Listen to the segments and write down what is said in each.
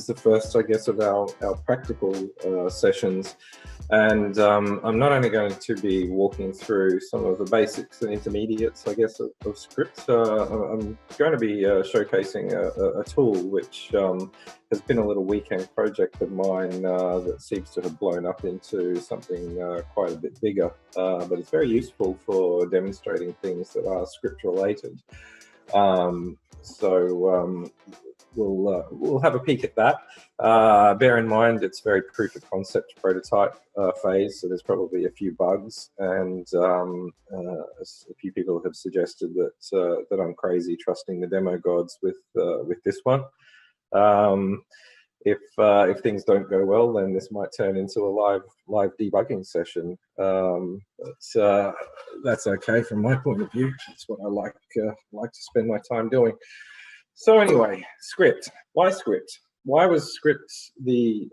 is the first, I guess, of our practical sessions. And I'm not only going to be walking through some of the basics and intermediates, I guess, of script. I'm going to be showcasing a tool which has been a little weekend project of mine that seems to have blown up into something quite a bit bigger. But it's very useful for demonstrating things that are script related. We'll have a peek at that. Bear in mind, it's very proof of concept prototype phase, so there's probably a few bugs, and a few people have suggested that I'm crazy trusting the demo gods with this one. If things don't go well, then this might turn into a live debugging session. But that's okay from my point of view. That's what I like to spend my time doing. So anyway, script. Why script? Why was script the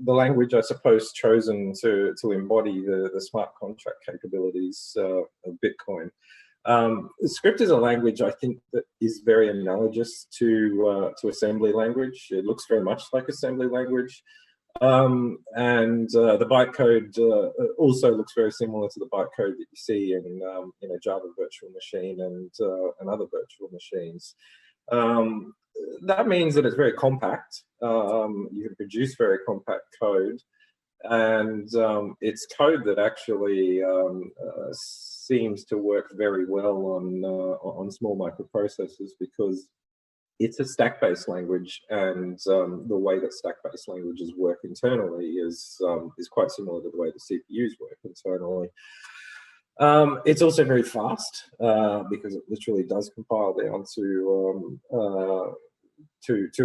language, I suppose, chosen to embody the smart contract capabilities of Bitcoin? Script is a language, I think, that is very analogous to assembly language. It looks very much like assembly language. The bytecode also looks very similar to the bytecode that you see in a Java virtual machine and other virtual machines. That means that it's very compact. You can produce very compact code, and it's code that actually seems to work very well on small microprocessors, because it's a stack-based language, and the way that stack-based languages work internally is quite similar to the way the CPUs work internally. It's also very fast because it literally does compile down to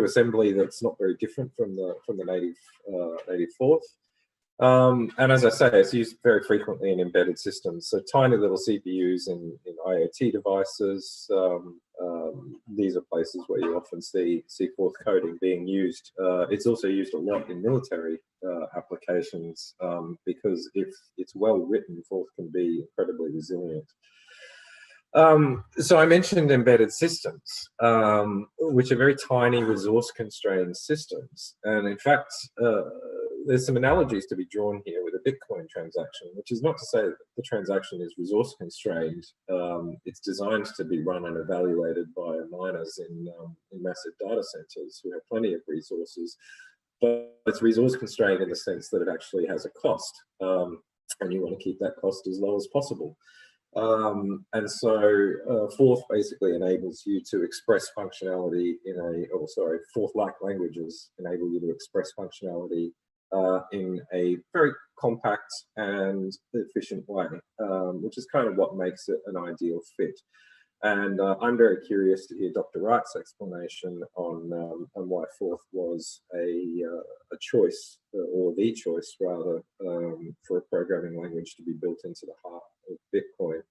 assembly that's not very different from the native forth. And as I say, it's used very frequently in embedded systems. So tiny little CPUs in IoT devices. These are places where you often see forth coding being used. It's also used a lot in military applications because if it's well written, forth can be incredibly resilient. So I mentioned embedded systems, which are very tiny resource-constrained systems. And in fact, there's some analogies to be drawn here with a Bitcoin transaction, which is not to say that the transaction is resource-constrained. It's designed to be run and evaluated by miners in massive data centers who have plenty of resources. But it's resource-constrained in the sense that it actually has a cost, and you want to keep that cost as low as possible. And so forth basically enables you to express functionality forth-like languages enable you to express functionality in a very compact and efficient way, which is kind of what makes it an ideal fit. And I'm very curious to hear Dr. Wright's explanation on why forth was a choice, or the choice rather, for a programming language to be built into the heart of Bitcoin.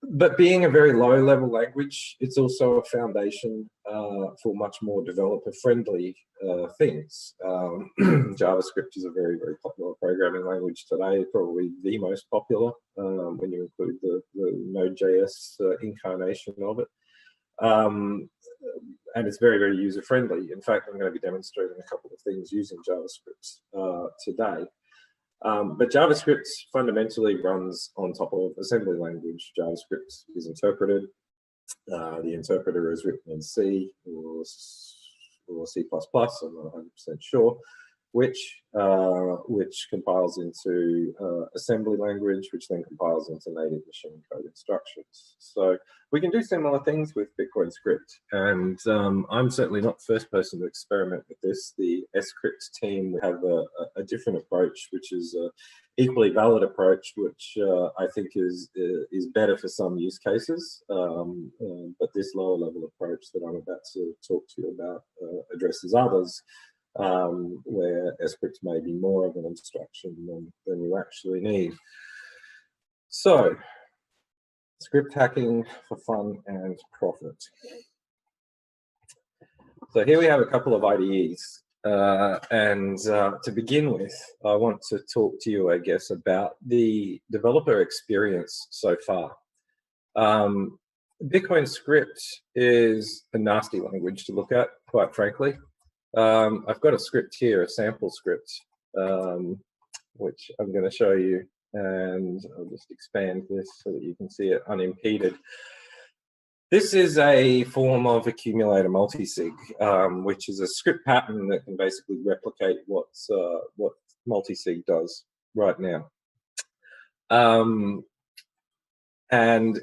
But being a very low-level language, it's also a foundation for much more developer-friendly things. JavaScript is a very, very popular programming language today, probably the most popular when you include the Node.js incarnation of it. And it's very, very user-friendly. In fact, I'm going to be demonstrating a couple of things using JavaScript today. But JavaScript fundamentally runs on top of assembly language. JavaScript is interpreted. The interpreter is written in C or C++, I'm not 100% sure, which compiles into assembly language, which then compiles into native machine code instructions. So we can do similar things with Bitcoin script, and I'm certainly not the first person to experiment with this. The script team have a different approach, which is an equally valid approach, which I think is better for some use cases. But this lower level approach that I'm about to talk to you about addresses others, where script may be more of an instruction than you actually need. So, script hacking for fun and profit. So here we have a couple of IDEs. To begin with, I want to talk to you, I guess, about the developer experience so far. Bitcoin script is a nasty language to look at. quite frankly. I've got a script here, a sample script, which I'm going to show you, and I'll just expand this so that you can see it unimpeded. This is a form of accumulator multisig, which is a script pattern that can basically replicate what multisig does right now. And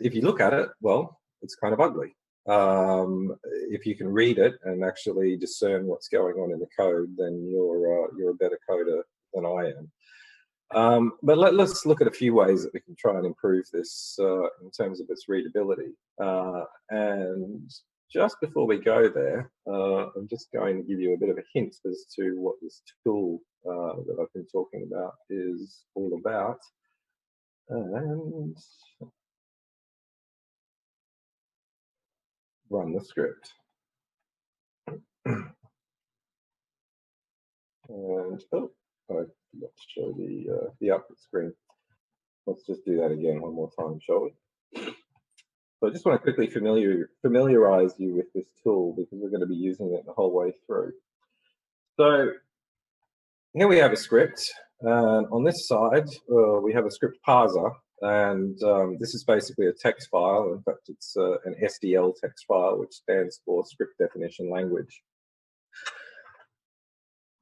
if you look at it, well, it's kind of ugly. If you can read it and actually discern what's going on in the code, then you're a better coder than I am. But let's look at a few ways that we can try and improve this in terms of its readability. And just before we go there, I'm just going to give you a bit of a hint as to what this tool that I've been talking about is all about. And run the script. And oh, I forgot to show the output screen. Let's just do that again one more time, shall we? So I just want to quickly familiarize you with this tool because we're going to be using it the whole way through. So here we have a script, and on this side we have a script parser, and this is basically a text file. In fact, it's an SDL text file, which stands for Script Definition Language.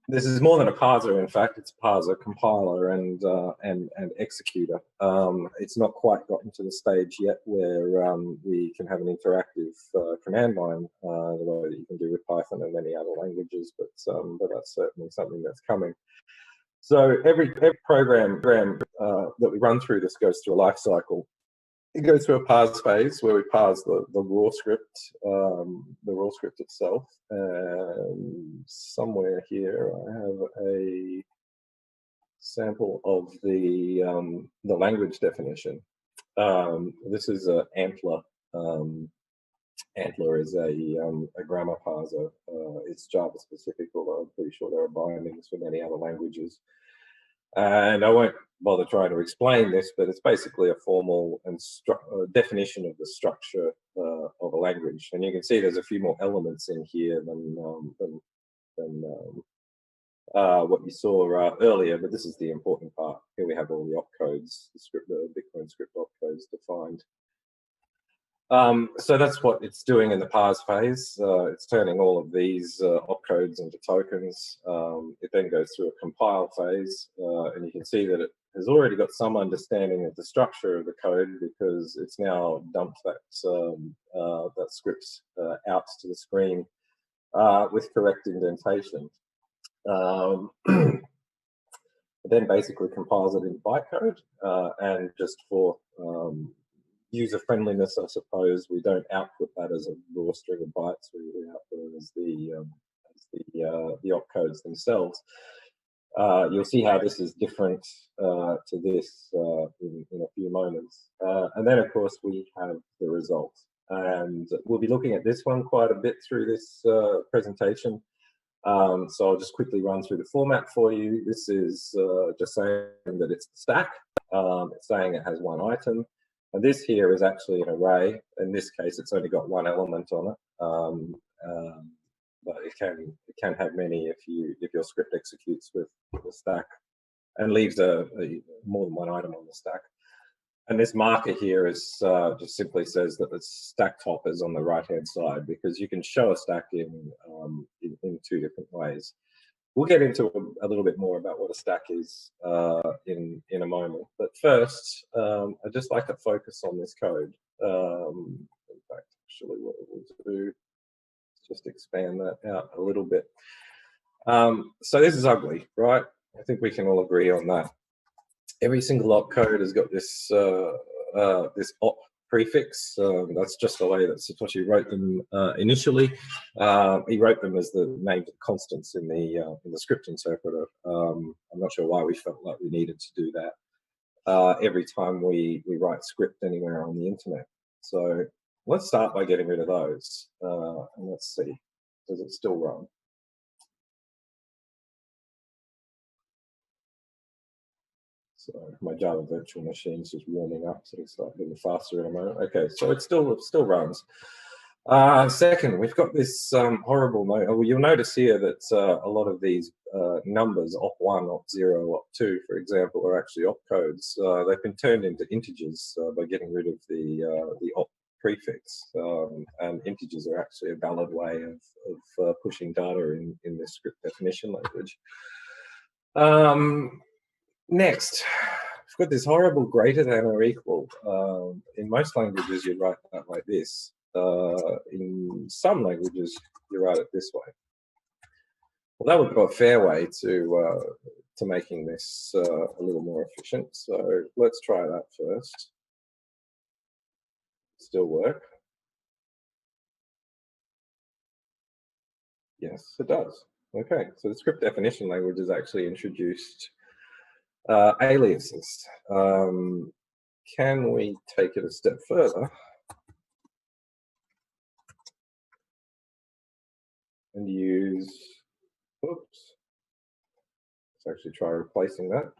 This is more than a parser, in fact. It's a parser, compiler, and executor. It's not quite gotten to the stage yet where we can have an interactive command line the way that you can do with Python and many other languages, but that's certainly something that's coming. So every program that we run through this goes through a life cycle. It goes through a parse phase where we parse the raw script itself. And somewhere here I have a sample of the language definition. This is Antler. Antler is a grammar parser. It's Java specific, although I'm pretty sure there are bindings for many other languages. And I won't bother trying to explain this, but it's basically a formal and definition of the structure of a language. And you can see there's a few more elements in here than what you saw earlier, but this is the important part. Here we have all the opcodes, the Bitcoin script opcodes defined. So that's what it's doing in the parse phase. It's turning all of these opcodes into tokens. It then goes through a compile phase, and you can see that it has already got some understanding of the structure of the code because it's now dumped that script out to the screen with correct indentation. It then basically compiles it in bytecode, and just for user friendliness, I suppose, we don't output that as a raw string of bytes. We output it as the opcodes themselves. You'll see how this is different to this in a few moments. And then, of course, we have the result. And we'll be looking at this one quite a bit through this presentation. So I'll just quickly run through the format for you. This is just saying that it's the stack. It's saying it has one item. And this here is actually an array. In this case, it's only got one element on it, but it can have many if your script executes with the stack and leaves more than one item on the stack. And this marker here is just simply says that the stack top is on the right-hand side because you can show a stack in two different ways. We'll get into a little bit more about what a stack is in a moment. But first, I'd just like to focus on this code. In fact, actually what it will do is just expand that out a little bit. So this is ugly, right? I think we can all agree on that. Every single opcode has got this this op prefix. That's just the way that Satoshi wrote them initially. He wrote them as the named constants in the script interpreter. I'm not sure why we felt like we needed to do that every time we write script anywhere on the internet. So let's start by getting rid of those. And let's see, does it still run? So my Java virtual machine is just warming up, so it'll start getting faster in a moment. Okay, so it still runs. Second, we've got this horrible note. Well, you'll notice here that a lot of these numbers, op1, op0, op2, for example, are actually opcodes. They've been turned into integers by getting rid of the op prefix. And integers are actually a valid way of pushing data in this script definition language. Next, we've got this horrible greater than or equal. In most languages, you write that like this. In some languages, you write it this way. Well, that would go a fair way to making this a little more efficient. So let's try that first. Still work? Yes, it does. Okay, so the script definition language has actually introduced aliases. Can we take it a step further and use, oops, let's actually try replacing that.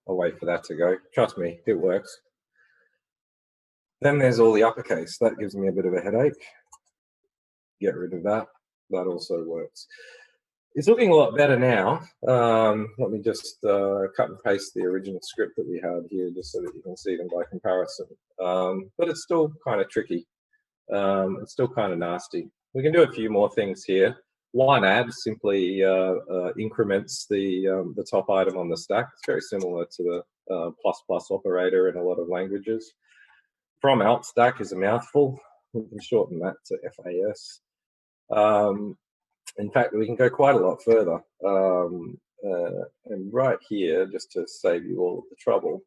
I'll wait for that to go. Trust me, it works. Then there's all the uppercase. That gives me a bit of a headache. Get rid of that. That also works. It's looking a lot better now. Let me just cut and paste the original script that we had here just so that you can see them by comparison. But it's still kind of tricky. It's still kind of nasty. We can do a few more things here. One add simply increments the top item on the stack. It's very similar to the ++ operator in a lot of languages. From alt stack is a mouthful. We can shorten that to FAS. In fact, we can go quite a lot further. And right here, just to save you all the trouble,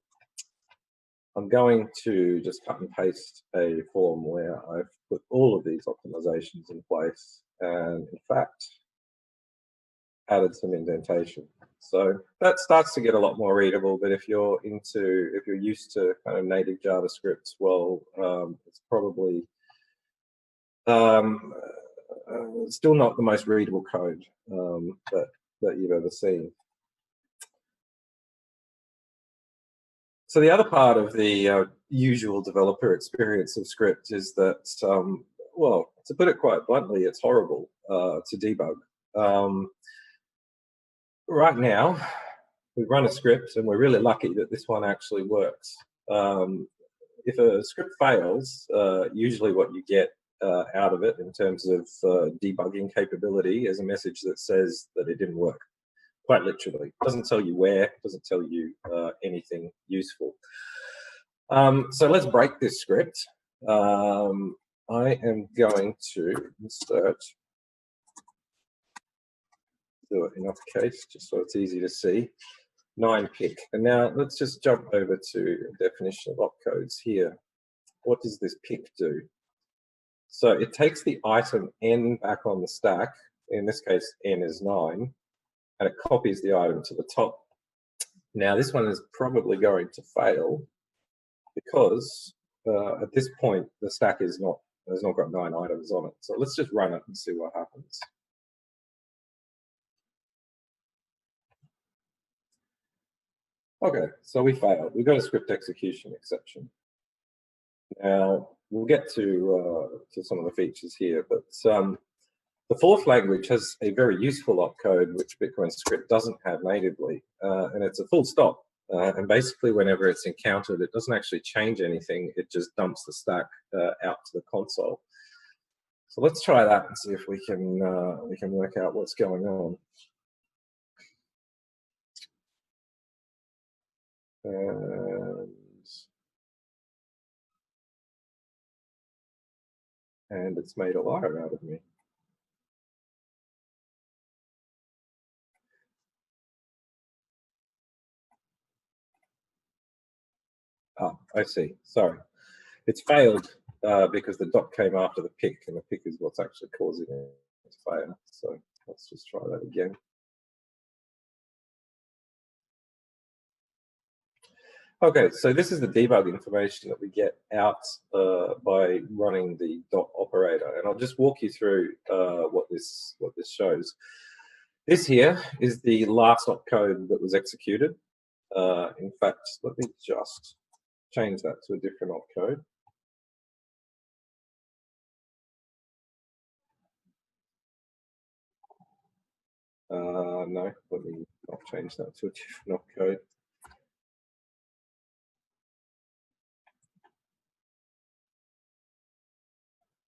I'm going to just cut and paste a form where I've put all of these optimizations in place and, in fact, added some indentation. So that starts to get a lot more readable, but if you're used to kind of native JavaScript, well, it's probably still not the most readable code that you've ever seen. So the other part of the usual developer experience of script is that, well, to put it quite bluntly, it's horrible to debug. Right now, we run a script and we're really lucky that this one actually works. If a script fails, usually what you get out of it in terms of debugging capability is a message that says that it didn't work. Quite literally. It doesn't tell you where, it doesn't tell you anything useful. So let's break this script. I am going to insert, do it in uppercase just so it's easy to see, 9 pick. And now let's just jump over to definition of opcodes here. What does this pick do? So it takes the item n back on the stack, in this case n is 9, and it copies the item to the top. Now this one is probably going to fail because at this point the stack has not got 9 items on it. So let's just run it and see what happens. Okay, so we failed. We got a script execution exception. Now we'll get to some of the features here, but the fourth language has a very useful opcode which Bitcoin script doesn't have natively, and it's a full stop. And basically, whenever it's encountered, it doesn't actually change anything. It just dumps the stack out to the console. So let's try that and see if we can work out what's going on. And it's made a liar out of me. Oh, I see. Sorry. It's failed because the dot came after the pick, and the pick is what's actually causing it to fail. So let's just try that again. Okay, so this is the debug information that we get out by running the dot operator, and I'll just walk you through what this shows. This here is the last opcode that was executed. In fact, let me just change that to a different opcode. No, let me not change that to a different opcode.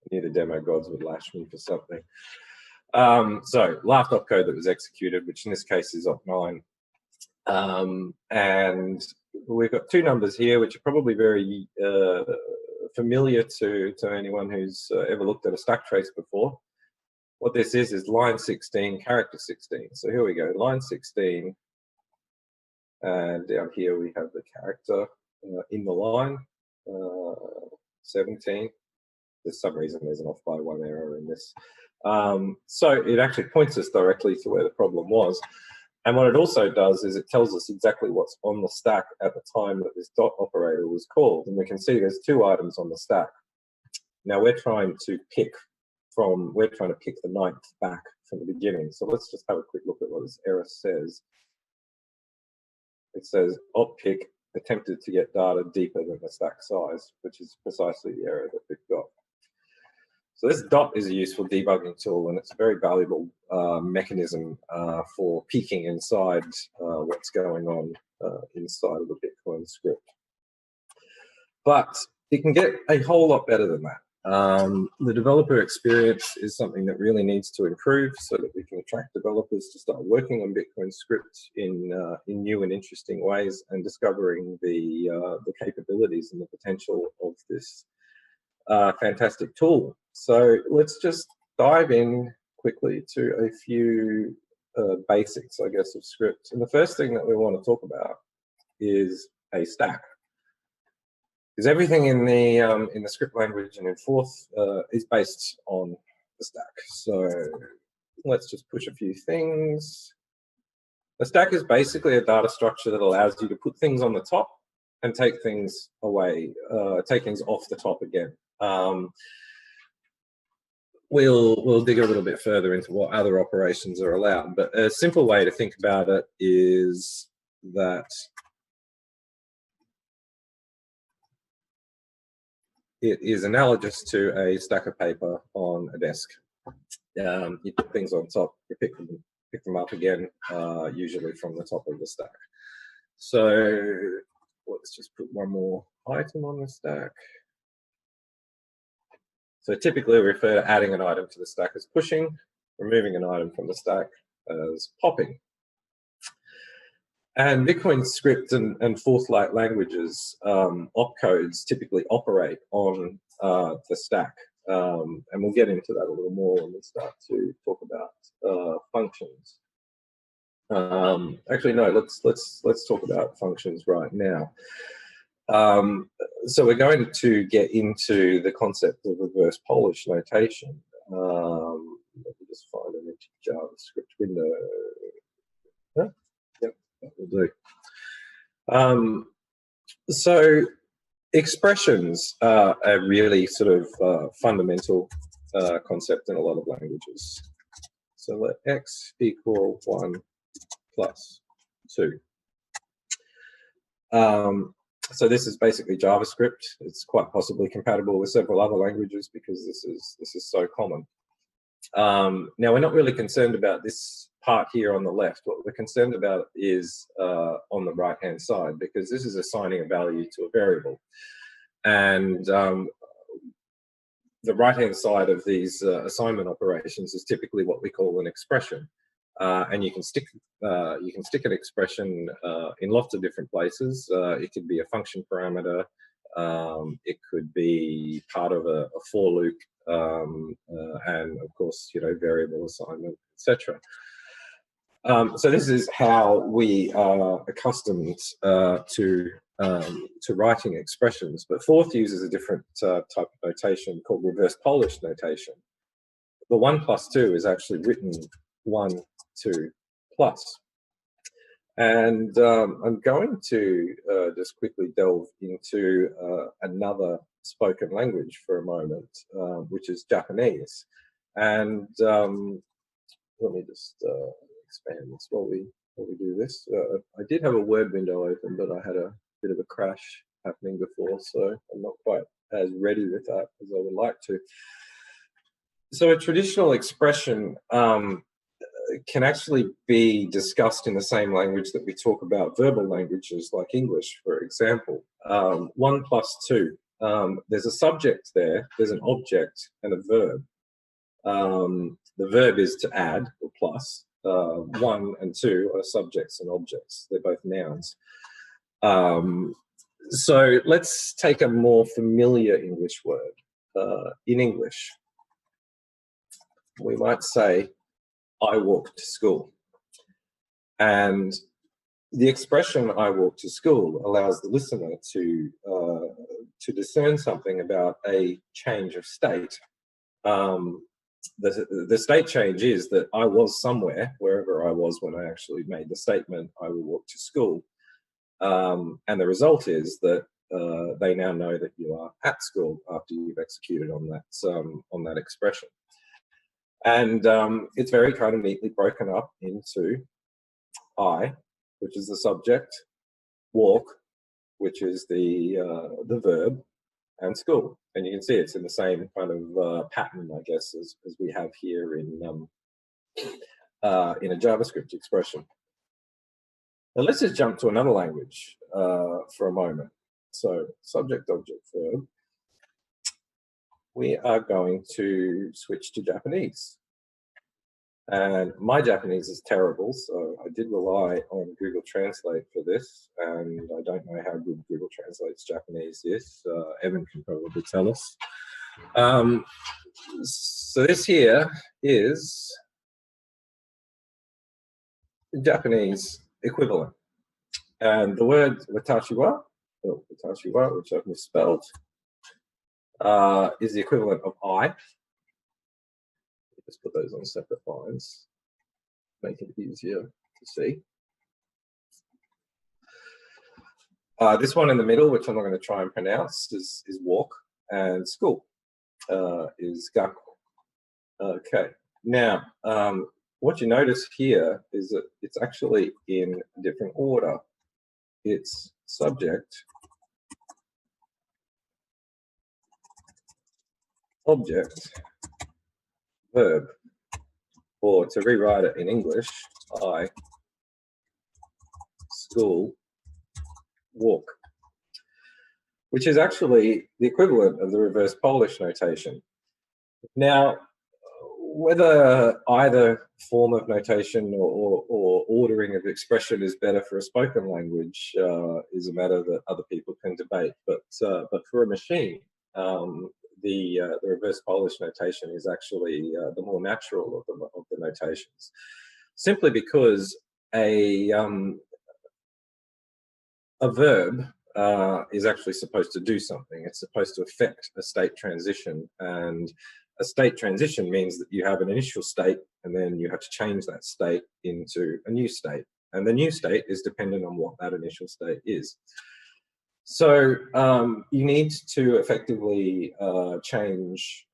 I knew the demo gods would lash me for something. So last opcode that was executed, which in this case is op9. And we've got two numbers here, which are probably very familiar to anyone who's ever looked at a stack trace before. What this is line 16, character 16. So here we go, line 16. And down here we have the character in the line, 17. For some reason there's an off by one error in this. So it actually points us directly to where the problem was. And what it also does is it tells us exactly what's on the stack at the time that this dot operator was called. And we can see there's two items on the stack. Now we're trying to pick the 9th back from the beginning. So let's just have a quick look at what this error says. It says oppick attempted to get data deeper than the stack size, which is precisely the error that we've got. So this dot is a useful debugging tool, and it's a very valuable mechanism for peeking inside what's going on inside of the Bitcoin script. But it can get a whole lot better than that. The developer experience is something that really needs to improve so that we can attract developers to start working on Bitcoin scripts in new and interesting ways and discovering the capabilities and the potential of this fantastic tool. So let's just dive in quickly to a few basics, I guess, of scripts. And the first thing that we want to talk about is a stack. Because everything in the script language and in Forth is based on the stack. So let's just push a few things. A stack is basically a data structure that allows you to put things on the top and take things away, take things off the top again. We'll dig a little bit further into what other operations are allowed, but a simple way to think about it is that it is analogous to a stack of paper on a desk. You put things on top, you pick them up again, usually from the top of the stack. So let's just put one more item on the stack. So typically we refer to adding an item to the stack as pushing, removing an item from the stack as popping. And Bitcoin script and Forth-like languages, opcodes typically operate on the stack. And we'll get into that a little more when we start to talk about functions. Actually, no, let's talk about functions right now. So we're going to get into the concept of reverse Polish notation. Let me just find an empty JavaScript window. Huh? Yep, that will do. So expressions are a really sort of fundamental concept in a lot of languages. So let x equal 1 plus 2. So this is basically JavaScript. It's quite possibly compatible with several other languages because this is so common. Now we're not really concerned about this part here on the left. What we're concerned about is on the right-hand side, because this is assigning a value to a variable. And the right-hand side of these assignment operations is typically what we call an expression. And you can stick an expression in lots of different places. It could be a function parameter. It could be part of a for loop, and of course, variable assignment, etc. So this is how we are accustomed to writing expressions. But Forth uses a different type of notation called reverse Polish notation. The 1 plus 2 is actually written 1, 2 plus. And I'm going to just quickly delve into another spoken language for a moment, which is Japanese. And let me just expand this while we do this. I did have a Word window open, but I had a bit of a crash happening before, so I'm not quite as ready with that as I would like to. So a traditional expression can actually be discussed in the same language that we talk about verbal languages like English, for example. 1 plus 2. There's a subject there, there's an object and a verb. The verb is to add or plus. 1 and 2 are subjects and objects. They're both nouns. So let's take a more familiar English word. In English, we might say, I walk to school. And the expression "I walk to school" allows the listener to discern something about a change of state. The state change is that I was somewhere, wherever I was when I actually made the statement, I will walk to school. And the result is that they now know that you are at school after you've executed on that expression. And it's very kind of neatly broken up into I, which is the subject, walk, which is the verb, and school. And you can see it's in the same kind of pattern, I guess, as we have here in a JavaScript expression. Now let's just jump to another language for a moment. So subject, object, verb. We are going to switch to Japanese. And my Japanese is terrible, so I did rely on Google Translate for this, and I don't know how good Google Translate's Japanese is. Evan can probably tell us. So this here is Japanese equivalent. And the word watashi wa, which I've misspelled, is the equivalent of I. Just put those on separate lines, make it easier to see. This one in the middle, which I'm not going to try and pronounce, is walk, and school is gaku. Okay, now what you notice here is that it's actually in a different order. It's subject, object, verb, or to rewrite it in English, I, school, walk, which is actually the equivalent of the reverse Polish notation. Now, whether either form of notation or ordering of expression is better for a spoken language is a matter that other people can debate. But for a machine, the reverse Polish notation is actually the more natural of the notations, simply because a verb is actually supposed to do something. It's supposed to affect a state transition, and a state transition means that you have an initial state and then you have to change that state into a new state, and the new state is dependent on what that initial state is. So you need to effectively change,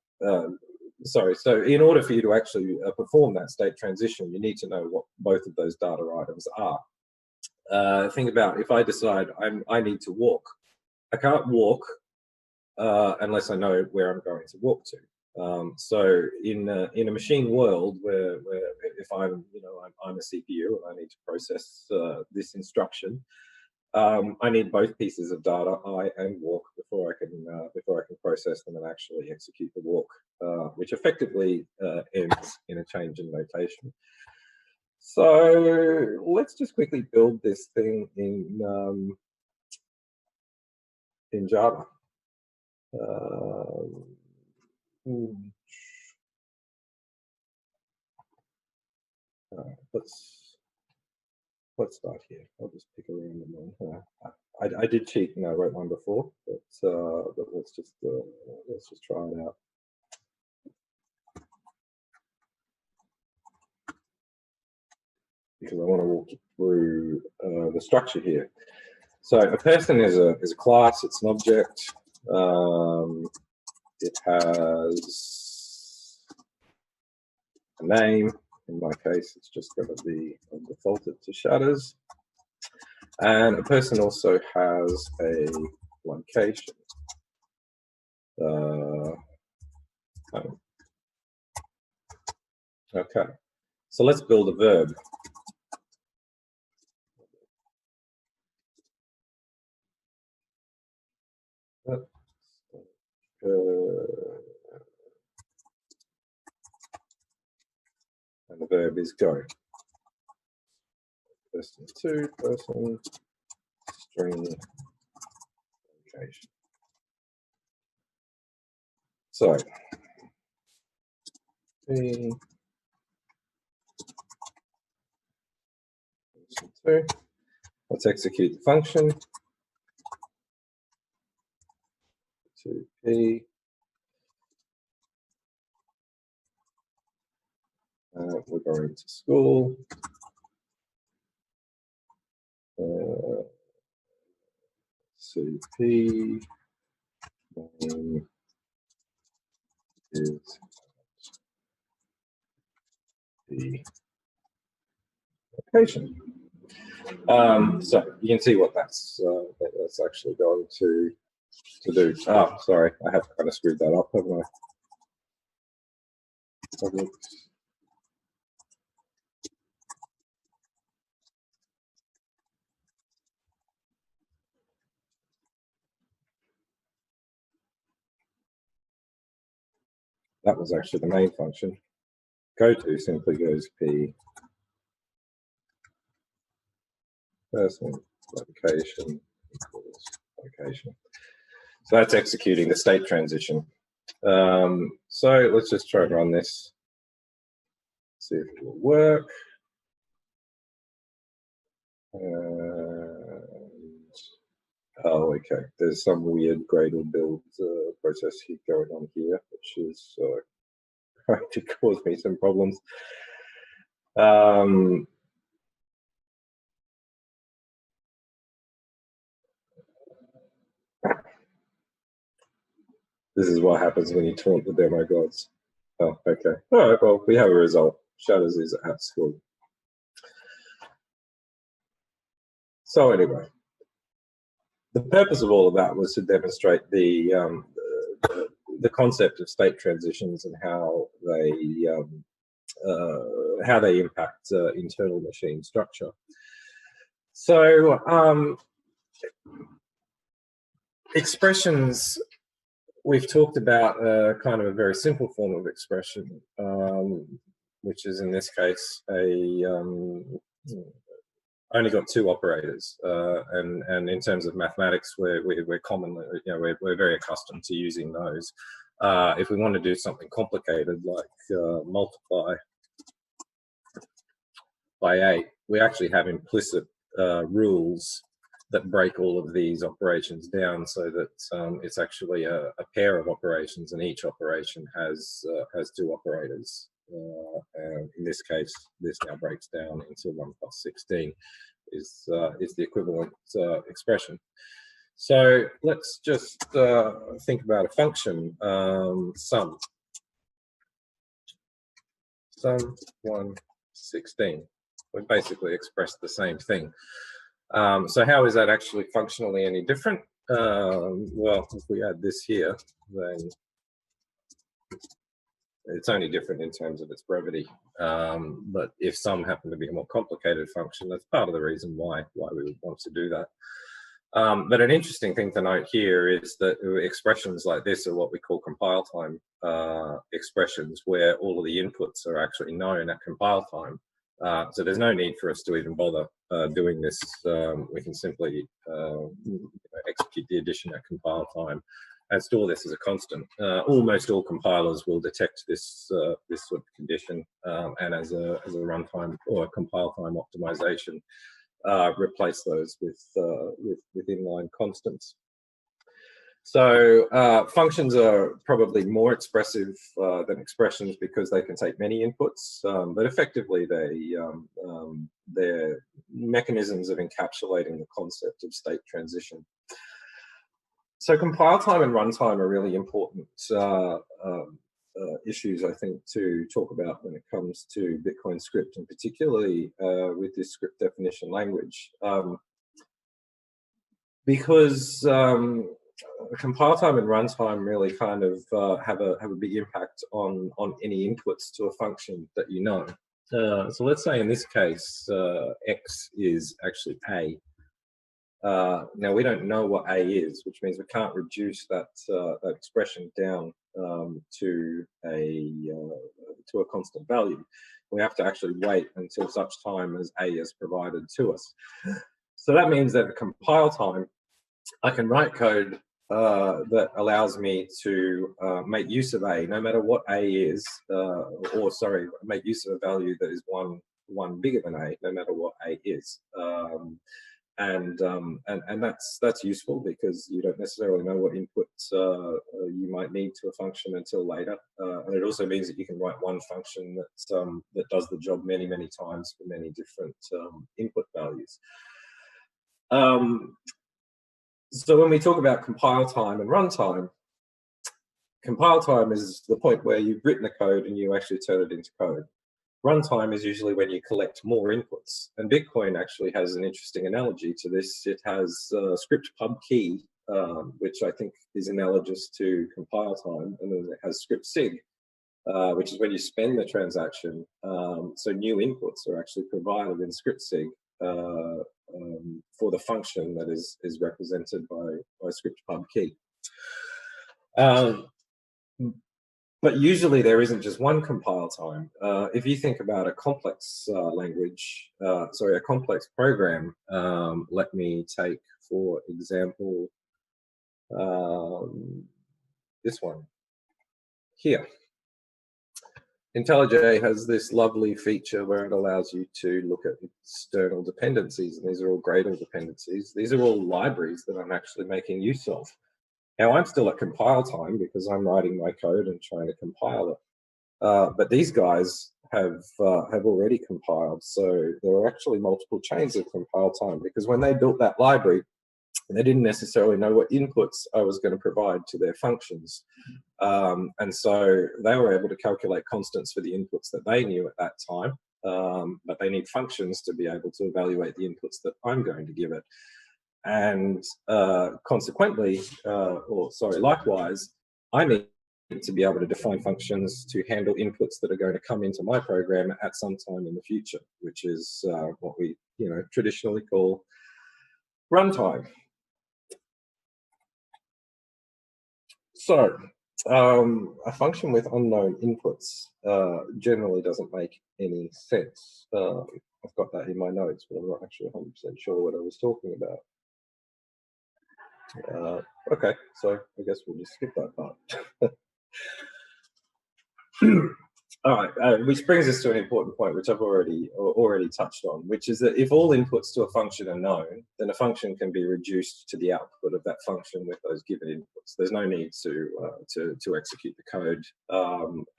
so in order for you to actually perform that state transition, you need to know what both of those data items are. Think about, if I decide I need to walk, I can't walk unless I know where I'm going to walk to. So in a machine world where if I'm a CPU and I need to process this instruction, I need both pieces of data, I and walk, before I can process them and actually execute the walk, which effectively ends in a change in notation. So let's just quickly build this thing in Java. Let's start here. I'll just pick a random one. I did cheat and I wrote one before, but let's just try it out. Because I want to walk you through the structure here. So a person is a class. It's an object. It has a name. In my case, it's just going to be defaulted to Shadders. And a person also has a location. Okay, so let's build a verb. And the verb is go. Person 2, person, string, location. So, P, person 2. Let's execute the function. 2P. We're going to school. CP name is the location. So you can see what that's actually going to do. Oh, sorry, I have kind of screwed that up, haven't I? That was actually the main function. Go to simply goes P person location equals location. So that's executing the state transition. So let's just try and run this. See if it will work. Oh, okay. There's some weird Gradle build process going on here, which is going to cause me some problems. This is what happens when you taunt the demo gods. Oh, okay. All right, well, we have a result. Shadders is at school. So anyway, the purpose of all of that was to demonstrate the concept of state transitions and how they impact internal machine structure. So expressions, we've talked about kind of a very simple form of expression, which is in this case only got two operators, and in terms of mathematics, we're commonly, we're very accustomed to using those. If we want to do something complicated like multiply by 8, we actually have implicit rules that break all of these operations down, so that it's actually a pair of operations, and each operation has two operators. And in this case, this now breaks down into 1 plus 16 is the equivalent expression. So let's just think about a function, sum 1 16. We basically express the same thing. So how is that actually functionally any different? Well, if we add this here, then it's only different in terms of its brevity. But if sum happen to be a more complicated function, that's part of the reason why we would want to do that. But an interesting thing to note here is that expressions like this are what we call compile time expressions, where all of the inputs are actually known at compile time. So there's no need for us to even bother doing this. We can simply execute the addition at compile time and store this as a constant. Almost all compilers will detect this this sort of condition, and as a runtime or a compile time optimization, replace those with inline constants. So functions are probably more expressive than expressions because they can take many inputs, but effectively they're mechanisms of encapsulating the concept of state transition. So compile time and runtime are really important issues, I think, to talk about when it comes to Bitcoin script, and particularly with this script definition language. because compile time and runtime really kind of have a big impact on any inputs to a function that you know. So let's say in this case, x is actually a. Now we don't know what a is, which means we can't reduce that, that expression down to a constant value. We have to actually wait until such time as a is provided to us. So that means that at compile time, I can write code that allows me to make use of a, no matter what a is, or sorry, make use of a value that is one bigger than a, no matter what a is. And that's useful because you don't necessarily know what inputs you might need to a function until later. And it also means that you can write one function that does the job many times for many different input values. So when we talk about compile time and runtime, compile time is the point where you've written the code and you actually turn it into code. Runtime is usually when you collect more inputs. And Bitcoin actually has an interesting analogy to this. It has script pub key, which I think is analogous to compile time, and then it has script sig, which is when you spend the transaction. So new inputs are actually provided in script sig for the function that is represented by script pub key. But usually there isn't just one compile time. If you think about a complex language, sorry, a complex program, let me take, for example, this one here. IntelliJ has this lovely feature where it allows you to look at external dependencies, and these are all Gradle dependencies. These are all libraries that I'm actually making use of. Now I'm still at compile time because I'm writing my code and trying to compile it. But these guys have already compiled, so there are actually multiple chains of compile time, because when they built that library, they didn't necessarily know what inputs I was going to provide to their functions. And so they were able to calculate constants for the inputs that they knew at that time, but they need functions to be able to evaluate the inputs that I'm going to give it. And consequently, likewise, I need to be able to define functions to handle inputs that are going to come into my program at some time in the future, which is what we traditionally call runtime. So a function with unknown inputs generally doesn't make any sense. I've got that in my notes, but I'm not actually 100% sure what I was talking about. Okay, so I guess we'll just skip that part. All right, which brings us to an important point, which I've already touched on, which is that if all inputs to a function are known, then a function can be reduced to the output of that function with those given inputs. There's no need to execute the code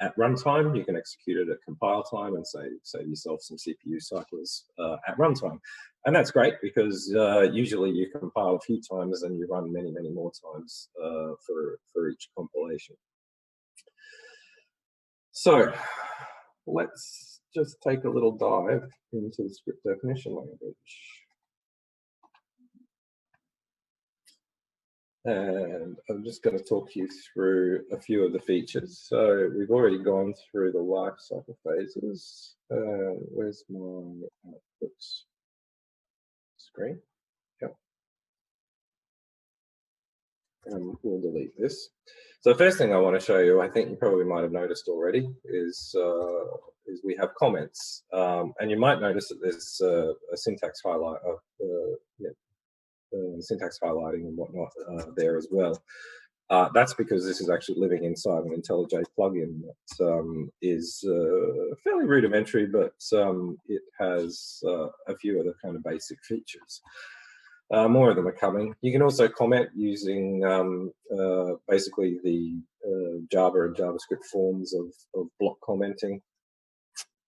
at runtime. You can execute it at compile time and save yourself some CPU cycles at runtime. And that's great because usually you compile a few times and you run many more times for each compilation. So let's just take a little dive into the script definition language. And I'm just going to talk you through a few of the features. So we've already gone through the life cycle phases. Where's my output screen? Yep. And we'll delete this. So the first thing I want to show you, I think you probably might have noticed already, is we have comments, and you might notice that there's a syntax highlight of syntax highlighting and whatnot there as well. That's because this is actually living inside an IntelliJ plugin that is fairly rudimentary, but it has a few other kind of basic features. More of them are coming. You can also comment using basically the Java and JavaScript forms of block commenting.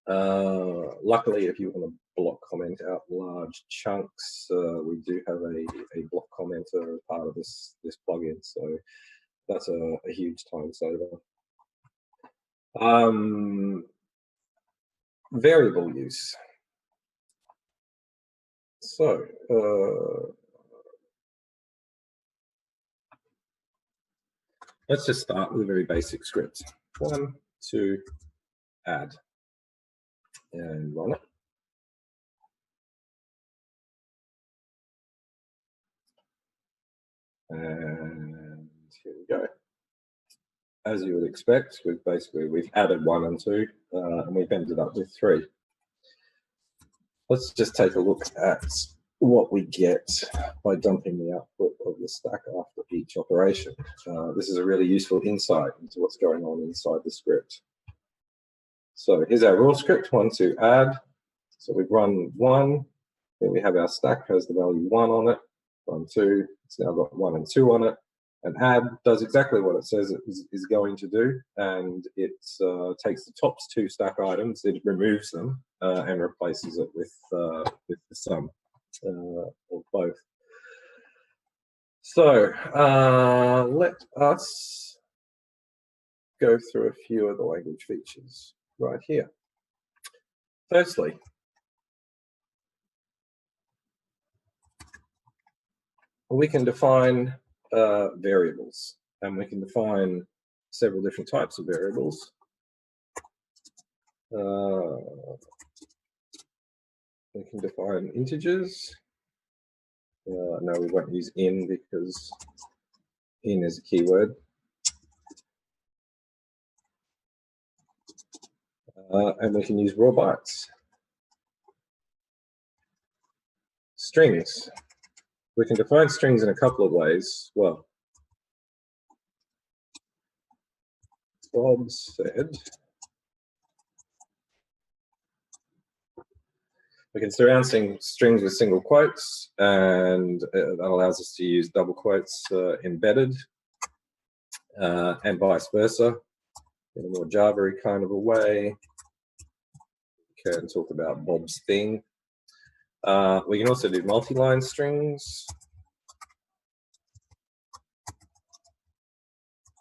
Luckily, if you want to block comment out large chunks, we do have a block commenter part of this plugin, so that's a huge time saver. Variable use. So Let's just start with a very basic script. 1, 2, add, and run it. And here we go. As you would expect, we've added 1 and 2, and we've ended up with 3. Let's just take a look at what we get by dumping the output of the stack after each operation. This is a really useful insight into what's going on inside the script. So here's our raw script, 1, 2, add. So we've run 1, then we have our stack has the value 1 on it, 1, 2, it's now got 1 and 2 on it. And add does exactly what it says it is going to do, and it takes the top 2 stack items, it removes them, and replaces it with the sum of both. So let us go through a few of the language features right here. Firstly, we can define variables, and we can define several different types of variables. We can define integers. No, we won't use in because in is a keyword. And we can use raw bytes. Strings. We can define strings in a couple of ways. Well, Bob said we can surround strings with single quotes, and that allows us to use double quotes embedded, and vice versa. In a more Java-y kind of a way. We can talk about Bob's thing. We can also do multi-line strings.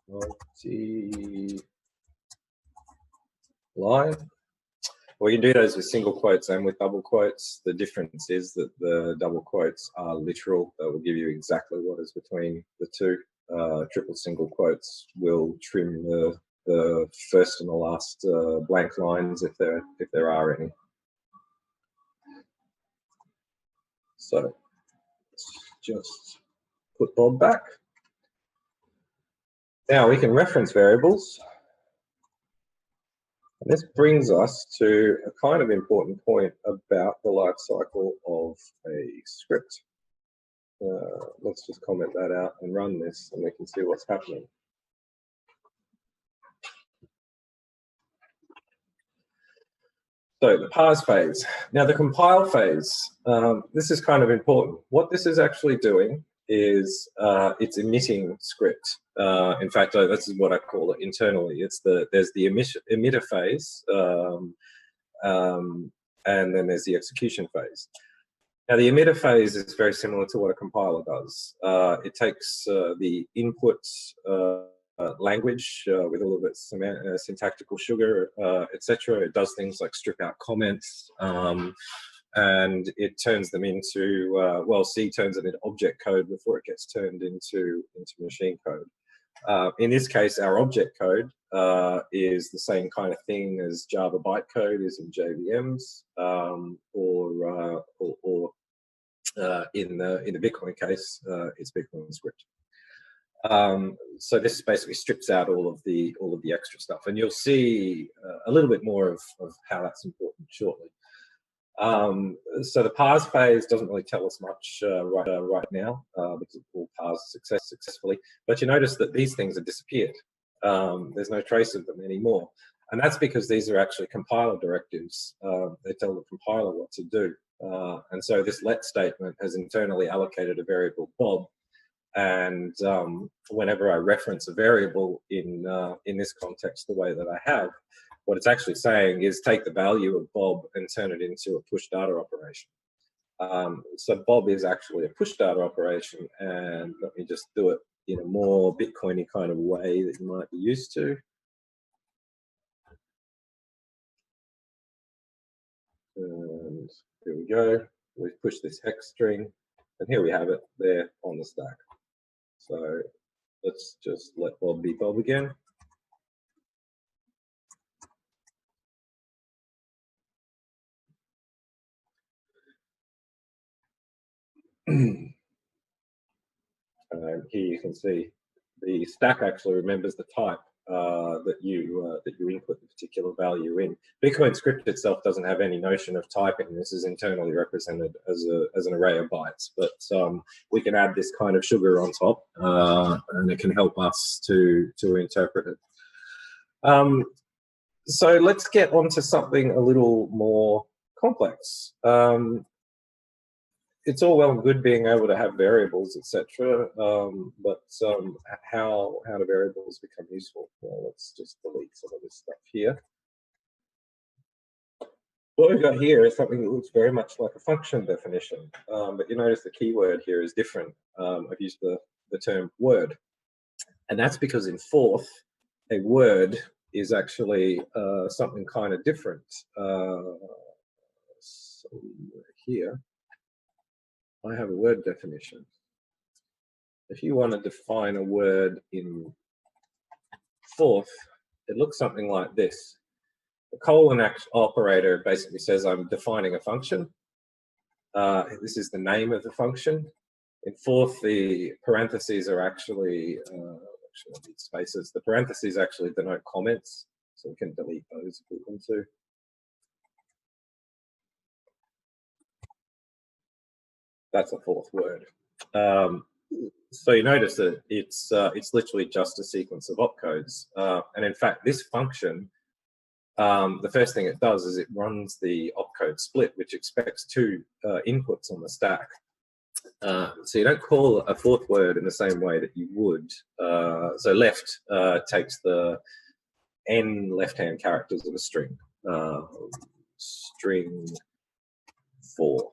Multi-line. We can do those with single quotes and with double quotes. The difference is that the double quotes are literal. That will give you exactly what is between the two. Triple single quotes will trim the first and the last blank lines if there are any. So let's just put Bob back. Now we can reference variables. And this brings us to a kind of important point about the life cycle of a script. Let's just comment that out and run this, and we can see what's happening. So the parse phase. Now the compile phase, this is kind of important. What this is actually doing is it's emitting script. In fact, this is what I call it internally. There's the emitter phase, and then there's the execution phase. Now the emitter phase is very similar to what a compiler does. It takes the inputs language with all of its syntactical sugar, etc. It does things like strip out comments, and it turns them into, well, C turns it into object code before it gets turned into machine code. In this case, our object code is the same kind of thing as Java bytecode is in JVMs, or in the Bitcoin case, it's Bitcoin script. So this basically strips out all of the extra stuff, and you'll see a little bit more of how that's important shortly. So the parse phase doesn't really tell us much right now because it will parse successfully. But you notice that these things have disappeared. There's no trace of them anymore, and that's because these are actually compiler directives. They tell the compiler what to do, and so this let statement has internally allocated a variable Bob. And whenever I reference a variable in this context, the way that I have, what it's actually saying is take the value of Bob and turn it into a push data operation. So Bob is actually a push data operation, and let me just do it in a more Bitcoiny kind of way that you might be used to. And here we go. We've pushed this hex string, and here we have it there on the stack. So let's just let Bob be Bob again. And here you can see the stack actually remembers the type that you input the particular value in. Bitcoin script itself doesn't have any notion of typing. This is internally represented as an array of bytes, but we can add this kind of sugar on top, and it can help us to interpret it. So let's get on to something a little more complex. It's all well and good being able to have variables, etc. But how do variables become useful? Well, let's just delete some of this stuff here. What we've got here is something that looks very much like a function definition, but you notice the keyword here is different. I've used the term word, and that's because in Forth, a word is actually something kind of different. So here, I have a word definition. If you want to define a word in Forth, it looks something like this. The colon operator basically says I'm defining a function. This is the name of the function. In Forth, the parentheses are actually spaces. The parentheses actually denote comments, so we can delete those if we want to. That's a Forth word. So you notice that it's literally just a sequence of opcodes. And in fact, this function, the first thing it does is it runs the opcode split, which expects two inputs on the stack. So you don't call a Forth word in the same way that you would. So left takes the n left-hand characters of a string. String 4.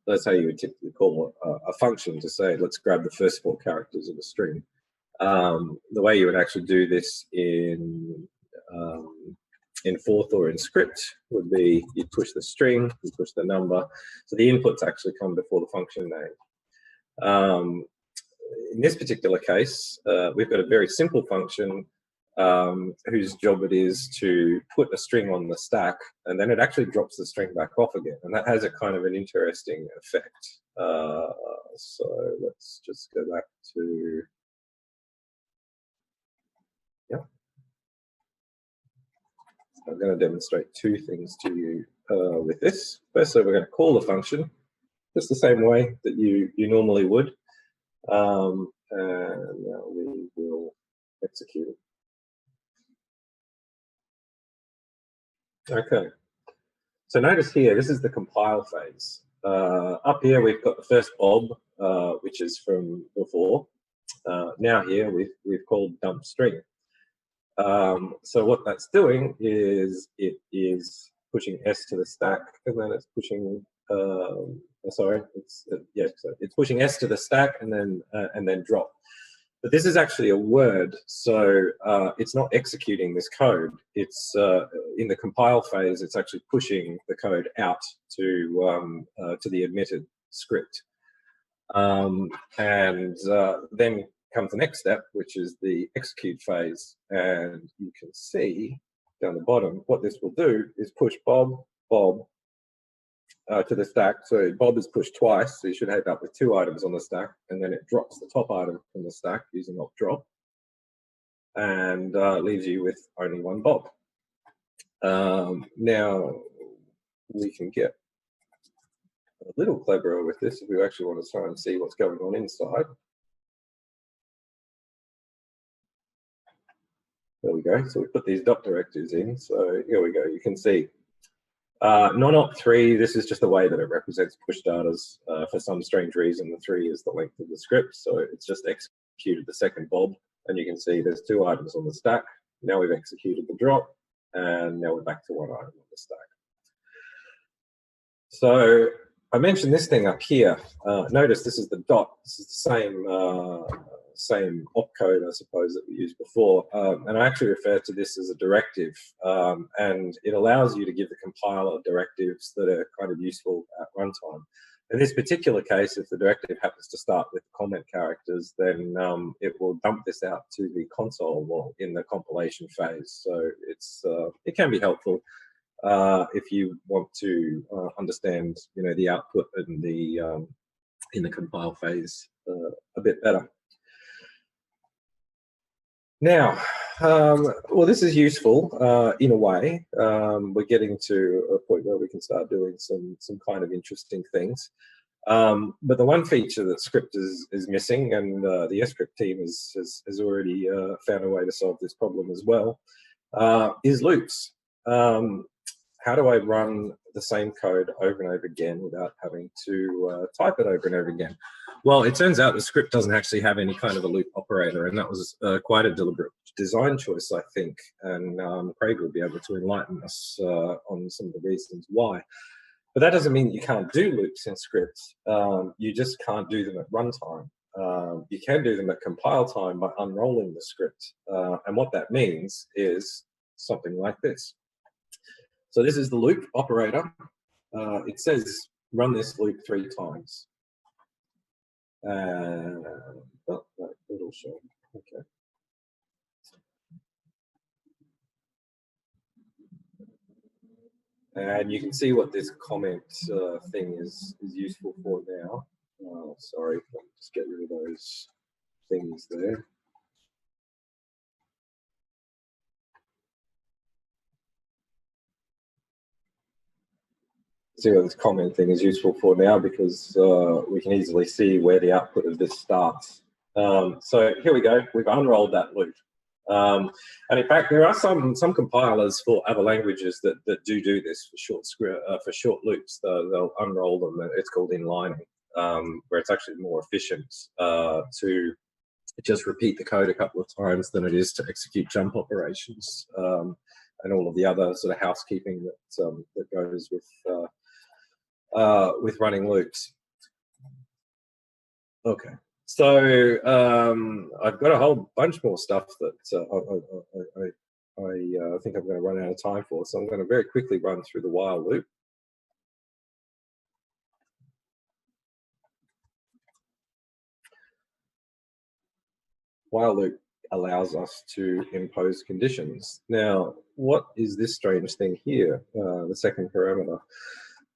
That's how you would typically call a function, to say, let's grab the first 4 characters of a string. The way you would actually do this in Forth or in script would be you'd push the string, you push the number. So the inputs actually come before the function name. In this particular case, we've got a very simple function whose job it is to put a string on the stack, and then it actually drops the string back off again, and that has a kind of an interesting effect. So let's just go back to, yeah. I'm going to demonstrate 2 things to you with this. Firstly, we're going to call the function just the same way that you normally would, and now we will execute it. Okay, so notice here, this is the compile phase. Up here, we've got the first Bob, which is from before. Now here, we've called dump string. So what that's doing is it is pushing S to the stack, and then it's pushing, it's pushing S to the stack and then drop. But this is actually a word, so it's not executing this code. It's in the compile phase. It's actually pushing the code out to the emitted script, and then comes the next step, which is the execute phase. And you can see down the bottom what this will do is push Bob to the stack. So Bob is pushed twice, so you should end up with 2 items on the stack, and then it drops the top item from the stack using op drop, and leaves you with only 1 Bob. Now we can get a little cleverer with this if we actually want to try and see what's going on inside. There we go. So we put these dot directives in. So here we go. You can see non-op3, this is just the way that it represents push datas. For some strange reason, the 3 is the length of the script. So it's just executed the second Bob. And you can see there's 2 items on the stack. Now we've executed the drop. And now we're back to 1 item on the stack. So I mentioned this thing up here. Notice this is the dot. This is the same opcode, I suppose, that we used before. And I actually refer to this as a directive. And it allows you to give the compiler directives that are kind of useful at runtime. In this particular case, if the directive happens to start with comment characters, then it will dump this out to the console while in the compilation phase. So it can be helpful if you want to understand, the output and in the compile phase a bit better. Now, well, this is useful in a way. We're getting to a point where we can start doing some kind of interesting things. But the one feature that Script is missing, and the script team has already found a way to solve this problem as well, is loops. How do I run the same code over and over again without having to type it over and over again? Well, it turns out the Script doesn't actually have any kind of a loop operator, and that was quite a deliberate design choice, I think. And Craig will be able to enlighten us on some of the reasons why. But that doesn't mean you can't do loops in Script. You just can't do them at runtime. You can do them at compile time by unrolling the script. And what that means is something like this. So this is the loop operator. It says run this loop 3 times. Oh, right, it'll show. Okay. And you can see what this comment thing is useful for now. Sorry, let me just get rid of those things there. See what this comment thing is useful for now, because we can easily see where the output of this starts. So here we go. We've unrolled that loop. And in fact, there are some compilers for other languages that do this for short loops. They'll unroll them. It's called inlining, where it's actually more efficient to just repeat the code a couple of times than it is to execute jump operations and all of the other sort of housekeeping that goes with running loops. Okay. So I've got a whole bunch more stuff that I think I'm going to run out of time for. So I'm going to very quickly run through the while loop. While loop allows us to impose conditions. Now, what is this strange thing here, the second parameter?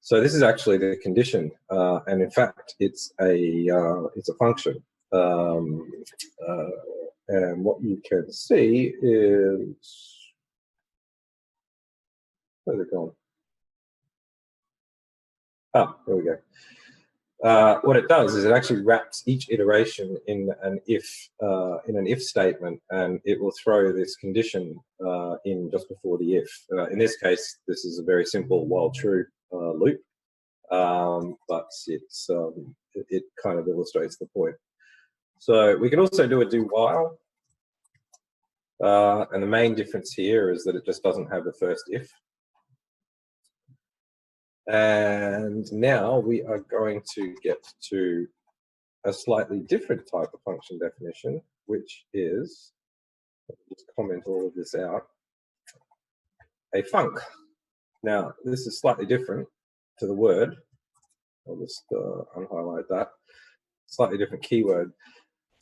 So this is actually the condition, and in fact, it's a function. And what you can see is, where's it gone? Ah, there we go. What it does is it actually wraps each iteration in an if statement, and it will throw this condition in just before the if. In this case, this is a very simple while true loop, but it kind of illustrates the point. So we can also do a do while, and the main difference here is that it just doesn't have the first if. And now we are going to get to a slightly different type of function definition, which is, let me just comment all of this out, a func. Now, this is slightly different to the word. I'll just unhighlight that. Slightly different keyword.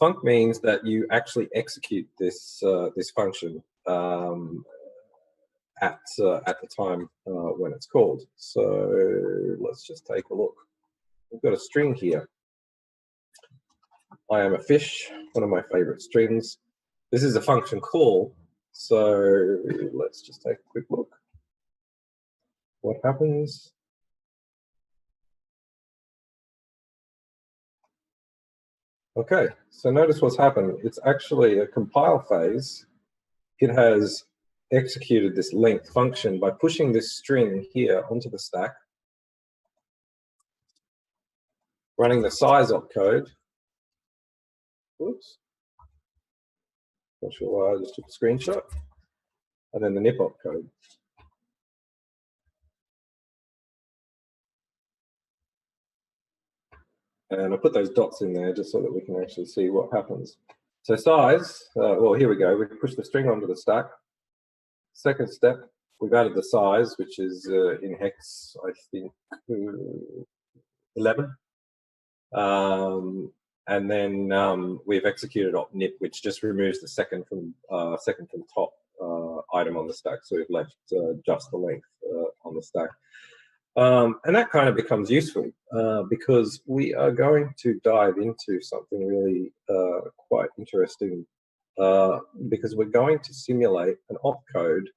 Func means that you actually execute this function at the time when it's called. So let's just take a look. We've got a string here. I am a fish, one of my favorite strings. This is a function call. So let's just take a quick look. What happens? Okay, so notice what's happened. It's actually a compile phase. It has executed this length function by pushing this string here onto the stack, running the size opcode. Whoops. Not sure why I just took a screenshot. And then the nip opcode. And I put those dots in there just so that we can actually see what happens. So size, well, here we go. We can push the string onto the stack. Second step, we've added the size, which is in hex, I think, 11. And then we've executed op_nip, which just removes the second from top item on the stack. So we've left just the length on the stack. And that kind of becomes useful because we are going to dive into something really quite interesting because we're going to simulate an opcode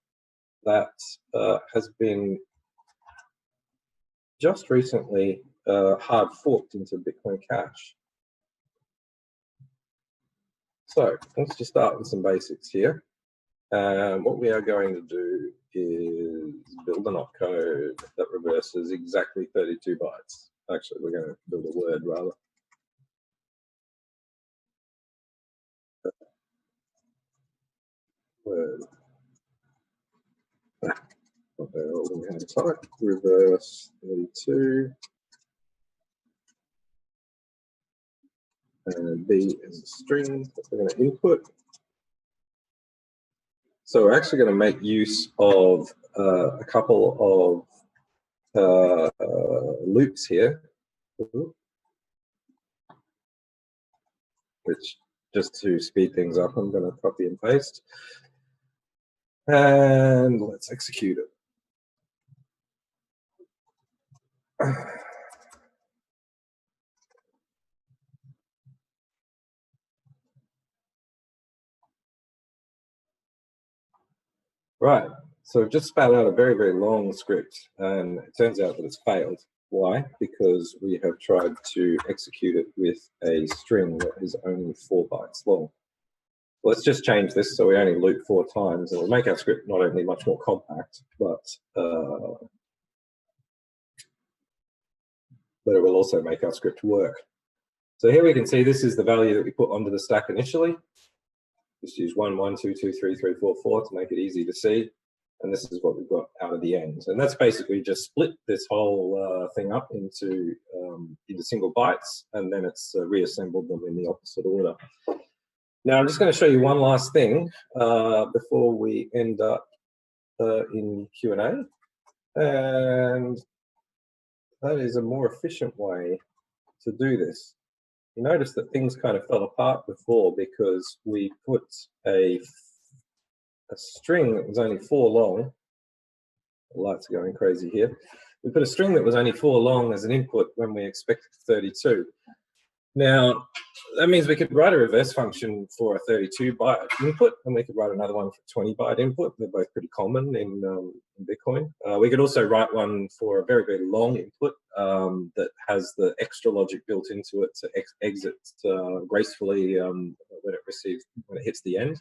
that has been just recently hard forked into Bitcoin Cash. So let's just start with some basics here. What we are going to do is build an opcode that reverses exactly 32 bytes. Actually, we're going to build a word rather. Word. Type reverse 32. And B is a string that we're going to input. So we're actually going to make use of a couple of loops here, which just to speed things up, I'm going to copy and paste. And let's execute it. Right, so I've just spat out a very, very long script, and it turns out that it's failed. Why? Because we have tried to execute it with a string that is only 4 bytes long. Let's just change this so we only loop 4 times, and it'll make our script not only much more compact, but it will also make our script work. So here we can see this is the value that we put onto the stack initially. Just use 1, 1, 2, 2, 3, 3, 4, 4 to make it easy to see. And this is what we've got out of the end. And that's basically just split this whole thing up into single bytes, and then it's reassembled them in the opposite order. Now I'm just going to show you one last thing before we end up in Q&A. And that is a more efficient way to do this. You notice that things kind of fell apart before because we put a string that was only 4 long. The lights are going crazy here. We put a string that was only 4 long as an input when we expected 32. Now, that means we could write a reverse function for a 32-byte input, and we could write another one for 20-byte input. They're both pretty common in Bitcoin. We could also write one for a very, very long input that has the extra logic built into it to exit gracefully when it hits the end.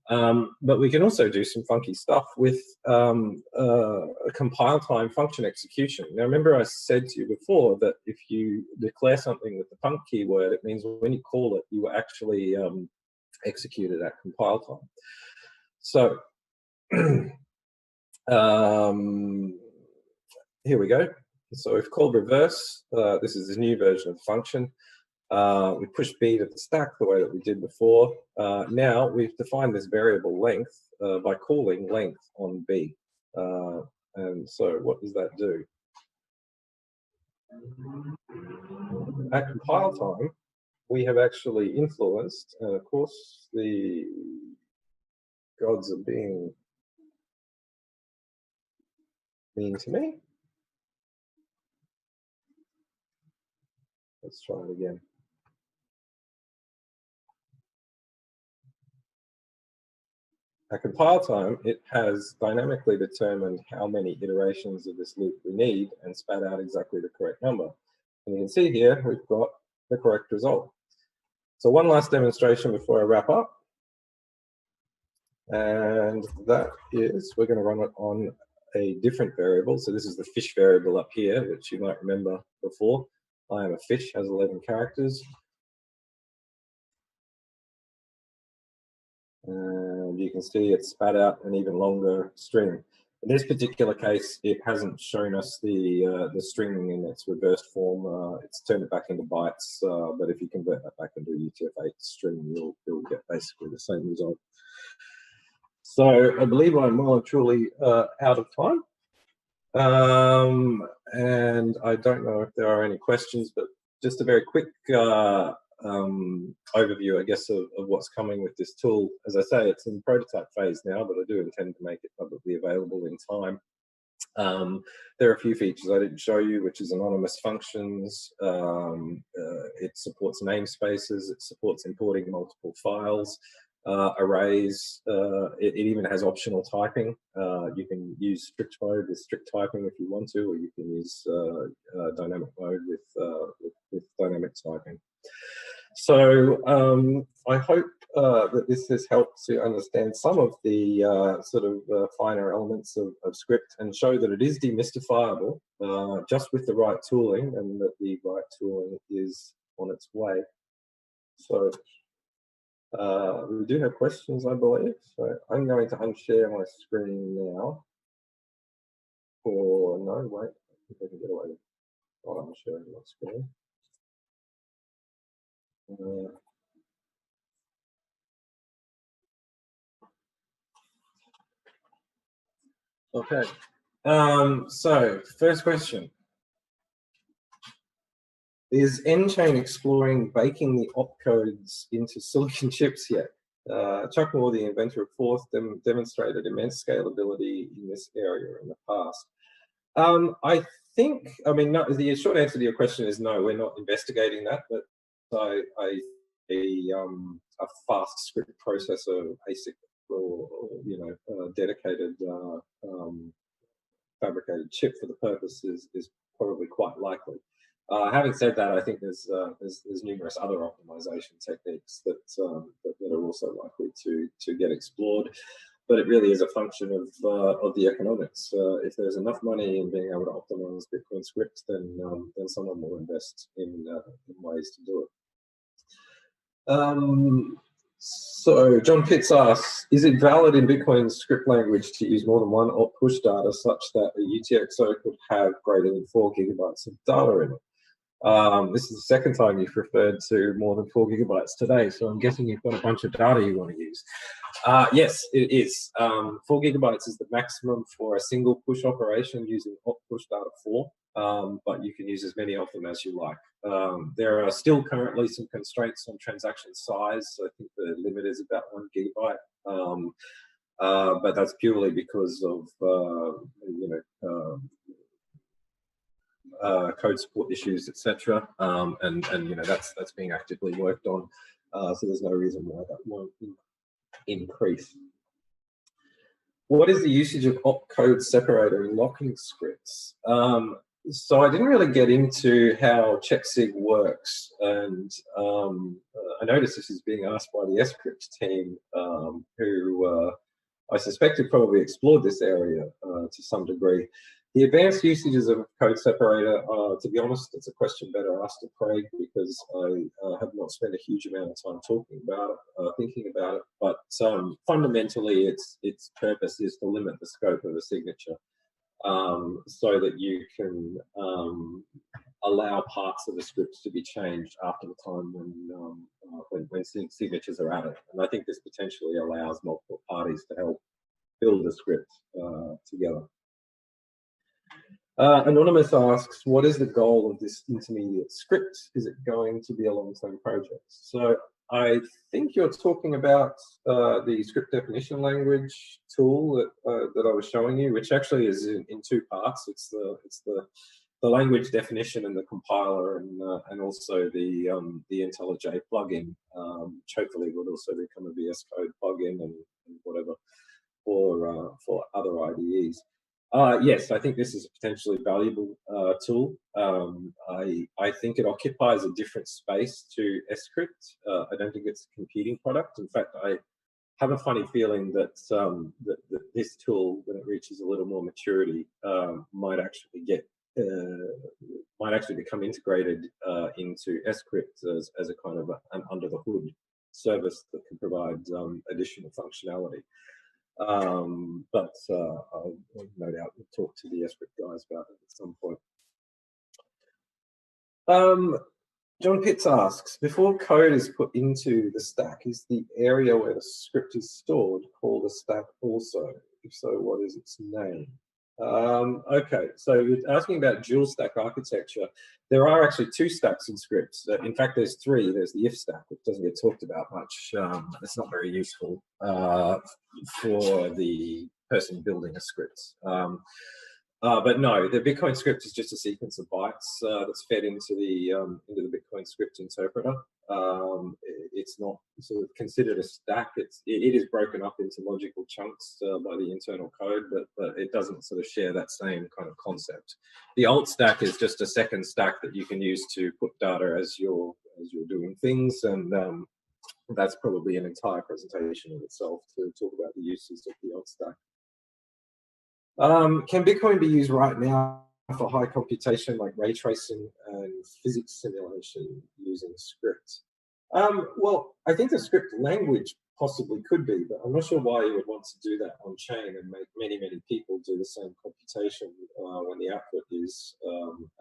But we can also do some funky stuff with a compile time function execution. Now, remember I said to you before that if you declare something with the func keyword, it means when you call it, you actually execute it at compile time. So here we go. So we've called reverse. This is a new version of the function. We push B to the stack the way that we did before. Now we've defined this variable length by calling length on B. And so what does that do? At compile time, we have actually influenced, and of course the gods are being mean to me. Let's try it again. At compile time, it has dynamically determined how many iterations of this loop we need and spat out exactly the correct number. And you can see here, we've got the correct result. So one last demonstration before I wrap up. And that is, we're going to run it on a different variable. So this is the fish variable up here, which you might remember before. I am a fish, has 11 characters. And you can see it spat out an even longer string. In this particular case, it hasn't shown us the string in its reversed form. It's turned it back into bytes, but if you convert that back into a UTF-8 string, you'll get basically the same result. So I believe I'm well and truly out of time. And I don't know if there are any questions, but just a very quick overview, I guess, of what's coming with this tool. As I say, it's in prototype phase now, but I do intend to make it publicly available in time. There are a few features I didn't show you, which is anonymous functions. It supports namespaces. It supports importing multiple files, arrays. It even has optional typing. You can use strict mode with strict typing if you want to, or you can use dynamic mode with dynamic typing. So I hope that this has helped to understand some of the sort of finer elements of script and show that it is demystifiable just with the right tooling, and that the right tooling is on its way. So we do have questions, I believe. So I'm going to unshare my screen now. Or no, wait, I think I can get away with not unsharing my screen. Okay, so first question. Is nChain exploring baking the opcodes into silicon chips yet? Chuck Moore, the inventor of Forth, demonstrated immense scalability in this area in the past. I think, I mean, no, the short answer to your question is no, we're not investigating that, but a fast script processor, ASIC, or dedicated fabricated chip for the purpose is probably quite likely. Having said that, I think there's numerous other optimization techniques that are also likely to get explored, but it really is a function of the economics. If there's enough money in being able to optimize Bitcoin script, then someone will invest in ways to do it. So John Pitts asks, is it valid in Bitcoin script language to use more than one op push data such that a UTXO could have greater than 4 gigabytes of data in it? This is the second time you've referred to more than 4 gigabytes today, so I'm guessing you've got a bunch of data you want to use. Yes, it is. 4 gigabytes is the maximum for a single push operation using op push data 4, but you can use as many of them as you like. There are still currently some constraints on transaction size, so I think the limit is about 1 gigabyte, but that's purely because of code support issues, etc. And that's being actively worked on. So there's no reason why that won't increase. What is the usage of opcode separator in locking scripts? So I didn't really get into how checksig works, and I noticed this is being asked by the script team, who I suspect have probably explored this area to some degree. The advanced usages of code separator, to be honest, it's a question better asked to Craig, because I have not spent a huge amount of time talking about it, thinking about it. But fundamentally, its purpose is to limit the scope of a signature, so that you can allow parts of the script to be changed after the time when signatures are added. And I think this potentially allows multiple parties to help build the script together. Anonymous asks, what is the goal of this intermediate script? Is it going to be a long-term project? So I think you're talking about the script definition language tool that I was showing you, which actually is in two parts. It's the language definition and the compiler, and also the IntelliJ plugin, which hopefully will also become a VS Code plugin and whatever for other IDEs. Yes, I think this is a potentially valuable tool. I think it occupies a different space to script. I don't think it's a competing product. In fact, I have a funny feeling that, that this tool, when it reaches a little more maturity, might actually become integrated into script as a kind of an under the hood service that can provide additional functionality. But I'll no doubt talk to the script guys about it at some point. John Pitts asks, before code is put into the stack, is the area where the script is stored called a stack also? If so, what is its name? Okay, so you're asking about dual stack architecture. There are actually two stacks in scripts. In fact, there's three. There's the if stack, which doesn't get talked about much. It's not very useful for the person building a script. But no, the Bitcoin script is just a sequence of bytes that's fed into the Bitcoin script interpreter. It's not sort of considered a stack. It is broken up into logical chunks by the internal code, but it doesn't sort of share that same kind of concept. The alt stack is just a second stack that you can use to put data as you're doing things, and that's probably an entire presentation in itself to talk about the uses of the alt stack. Can Bitcoin be used right now for high computation like ray tracing and physics simulation using script? Well, I think the script language possibly could be, but I'm not sure why you would want to do that on chain and make many people do the same computation when the output is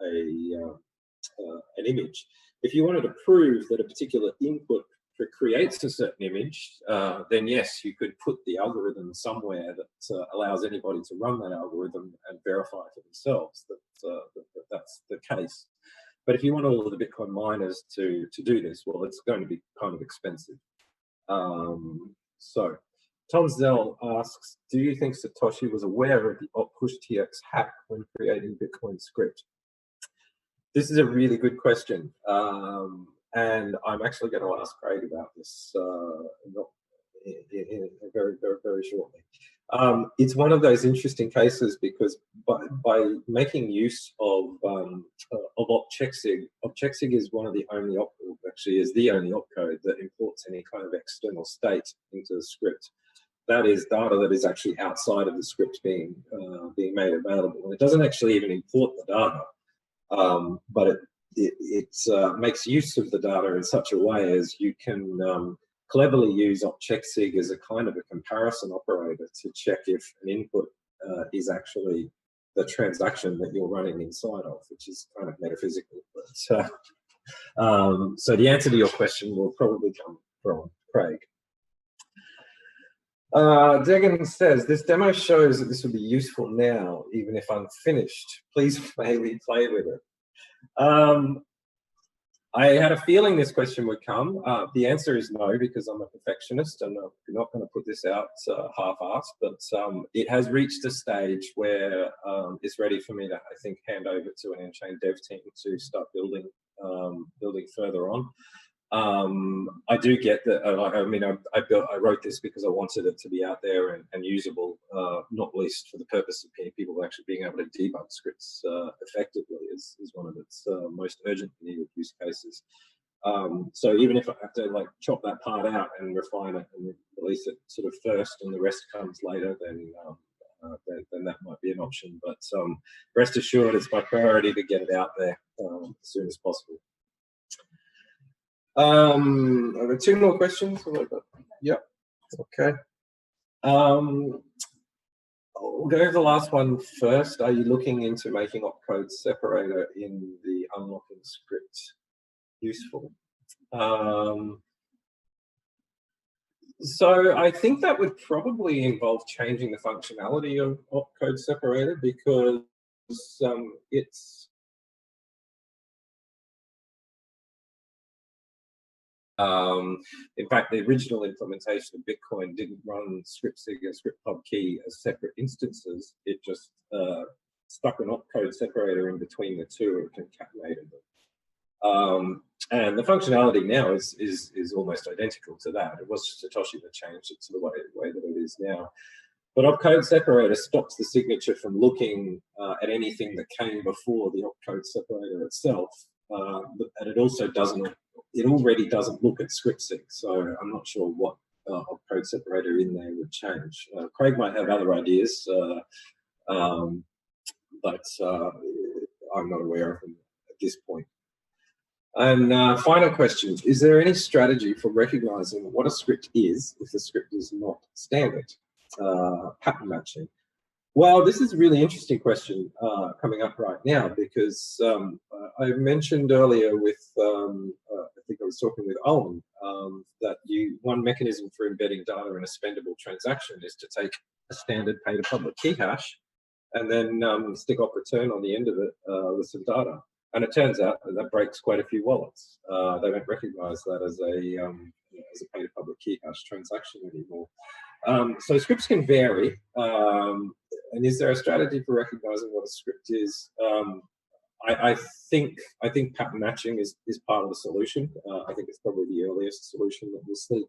an image. If you wanted to prove that a particular input creates a certain image, then yes, you could put the algorithm somewhere that allows anybody to run that algorithm and verify for themselves that that's the case. But if you want all of the Bitcoin miners to do this, well, it's going to be kind of expensive. So Tom Zell asks, do you think Satoshi was aware of the pushTX hack when creating Bitcoin script? This is a really good question. And I'm actually going to ask Craig about this very shortly. It's one of those interesting cases because by making use of opchecksig is one of the only actually is the only opcode that imports any kind of external state into the script. That is data that is actually outside of the script being made available, and it doesn't actually even import the data, but it makes use of the data in such a way as you can cleverly use opchecksig as a kind of a comparison operator to check if an input is actually the transaction that you're running inside of, which is kind of metaphysical. But, so the answer to your question will probably come from Craig. Degan says, this demo shows that this would be useful now, even if unfinished. Please may we play with it. I had a feeling this question would come. The answer is no, because I'm a perfectionist and I'm not going to put this out half-assed, but it has reached a stage where it's ready for me to, I think, hand over to an nChain dev team to start building further on. I do get that. I mean, I wrote this because I wanted it to be out there and usable, not least for the purpose of people actually being able to debug scripts effectively is one of its most urgently needed use cases. So even if I have to like chop that part out and refine it and release it sort of first, and the rest comes later, then that might be an option. But rest assured, it's my priority to get it out there as soon as possible. I've got two more questions. Yep. Okay. We'll go to the last one first. Are you looking into making opcode separator in the unlocking script useful? So I think that would probably involve changing the functionality of opcode separator, because it's in fact, the original implementation of Bitcoin didn't run scriptsig and script_pub_key as separate instances. It just stuck an opcode separator in between the two and concatenated them. And the functionality now is almost identical to that. It was Satoshi that changed it to the way that it is now. But opcode separator stops the signature from looking at anything that came before the opcode separator itself. And it also already doesn't look at scriptsig, so I'm not sure what opcode separator in there would change. Craig might have other ideas, but I'm not aware of them at this point. And final question, is there any strategy for recognizing what a script is if the script is not standard? Pattern matching. Well, this is a really interesting question coming up right now, because I mentioned earlier with, I think I was talking with Owen, that one mechanism for embedding data in a spendable transaction is to take a standard pay-to-public key hash and then stick op return on the end of it with some data. And it turns out that breaks quite a few wallets. They don't recognize that as a pay to public key hash transaction anymore. So scripts can vary. And is there a strategy for recognizing what a script is? I think pattern matching is part of the solution. I think it's probably the earliest solution that we'll see.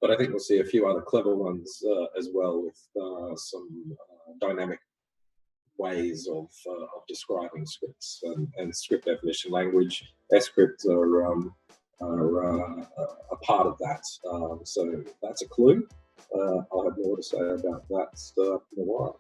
But I think we'll see a few other clever ones as well, with some dynamic ways of describing scripts and script definition language. scripts are a part of that. So that's a clue. I'll have more to say about that in a while.